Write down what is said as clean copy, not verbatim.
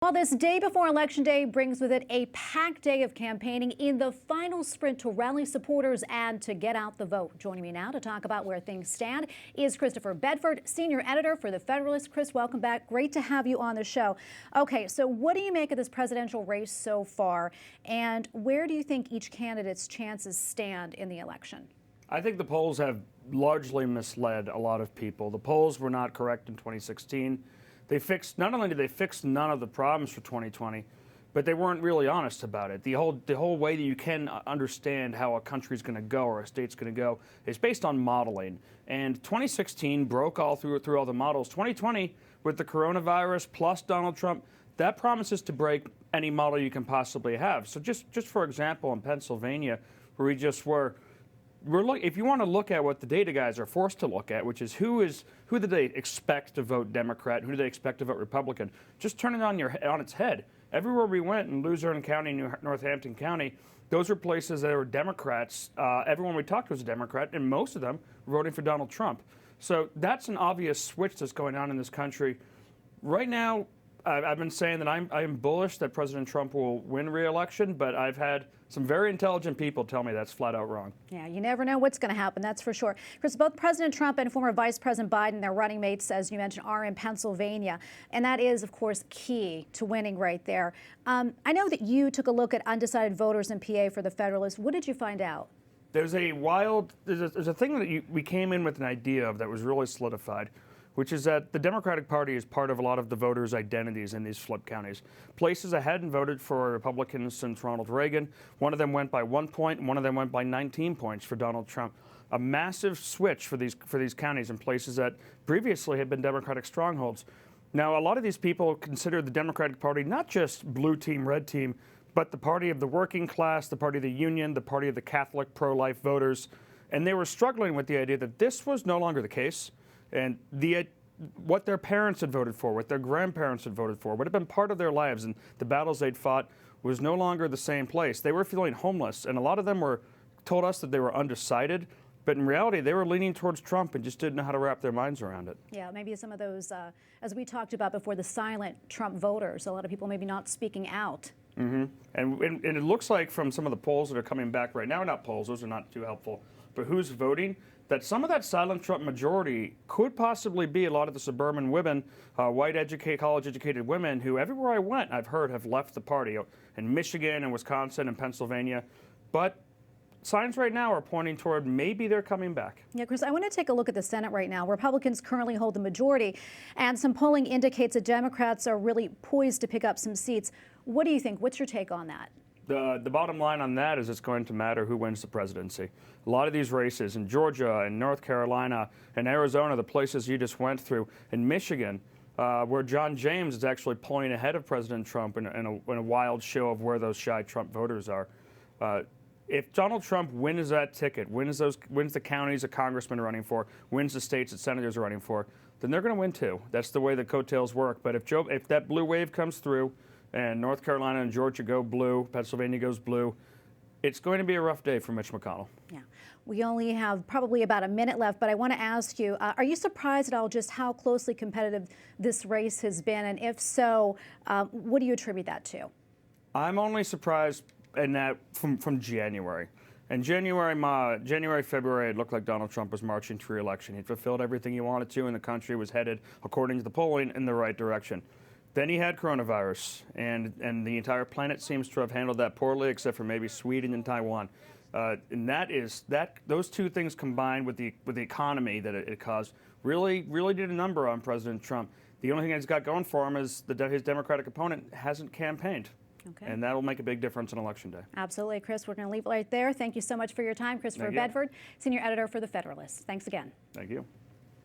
Well, this day before Election Day brings with it a packed day of campaigning in the final sprint to rally supporters and to get out the vote. Joining me now to talk about where things stand is Christopher Bedford, senior editor for the Federalist. Chris, welcome back. Great to have you on the show. Okay, so what do you make of this presidential race so far, and where do you think each candidate's chances stand in the election? I think the polls have largely misled a lot of people. The polls were not correct in 2016. Not only did they fix none of the problems for 2020, but they weren't really honest about it. The whole way that you can understand how a country's going to go or a state's going to go is based on modeling. And 2016 broke all through all the models. 2020, with the coronavirus plus Donald Trump, that promises to break any model you can possibly have. So just for example, in Pennsylvania, where we just were. If you want to look at what the data guys are forced to look at, which is who do they expect to vote Democrat, who do they expect to vote Republican, just turn it on its head. Everywhere we went in Luzerne County, Northampton County, those were places that were Democrats. Everyone we talked to was a Democrat, and most of them were voting for Donald Trump. So that's an obvious switch that's going on in this country. Right now, I've been saying that I am bullish that President Trump will win re-election, but I've had some very intelligent people tell me that's flat out wrong. Yeah, you never know what's going to happen, that's for sure. Chris, both President Trump and former Vice President Biden, their running mates, as you mentioned, are in Pennsylvania. And that is, of course, key to winning right there. I know that you took a look at undecided voters in PA for the Federalist. What did you find out? There's a thing that we came in with an idea of that was really solidified, which is that the Democratic Party is part of a lot of the voters' identities in these flip counties. Places that hadn't voted for Republicans since Ronald Reagan, one of them went by 1 point, and one of them went by 19 points for Donald Trump. A massive switch for these counties in places that previously had been Democratic strongholds. Now, a lot of these people consider the Democratic Party not just blue team, red team, but the party of the working class, the party of the union, the party of the Catholic pro-life voters. And they were struggling with the idea that this was no longer the case. And what their parents had voted for, what their grandparents had voted for, what had been part of their lives and the battles they'd fought was no longer the same place. They were feeling homeless, and a lot of them told us that they were undecided, but in reality, they were leaning towards Trump and just didn't know how to wrap their minds around it. Yeah, maybe some of those, as we talked about before, the silent Trump voters, a lot of people maybe not speaking out. Mm-hmm. And it looks like from some of the polls that are coming back right now, not polls, those are not too helpful, but who's voting, that some of that silent Trump majority could possibly be a lot of the suburban women, white college-educated women who everywhere I went, I've heard, have left the party in Michigan and Wisconsin and Pennsylvania. But signs right now are pointing toward maybe they're coming back. Yeah, Chris, I want to take a look at the Senate right now. Republicans currently hold the majority, and some polling indicates that Democrats are really poised to pick up some seats. What do you think? What's your take on that? The bottom line on that is it's going to matter who wins the presidency. A lot of these races in Georgia and North Carolina and Arizona, the places you just went through, in Michigan, where John James is actually pulling ahead of President Trump in a wild show of where those shy Trump voters are. If Donald Trump wins that ticket, wins the counties a congressman are running for, wins the states that senators are running for, then they're going to win too. That's the way the coattails work. But if that blue wave comes through, and North Carolina and Georgia go blue, Pennsylvania goes blue, it's going to be a rough day for Mitch McConnell. Yeah, we only have probably about a minute left, but I want to ask you, are you surprised at all just how closely competitive this race has been? And if so, what do you attribute that to? I'm only surprised in that from January. In January, February, it looked like Donald Trump was marching to re-election. He'd fulfilled everything he wanted to, and the country was headed, according to the polling, in the right direction. Then he had coronavirus, and the entire planet seems to have handled that poorly, except for maybe Sweden and Taiwan. And those two things combined with the economy that it caused really did a number on President Trump. The only thing he's got going for him is that his Democratic opponent hasn't campaigned. Okay. And that'll make a big difference on Election Day. Absolutely, Chris. We're going to leave it right there. Thank you so much for your time. Christopher Bedford, senior editor for the Federalist. Thanks again. Thank you.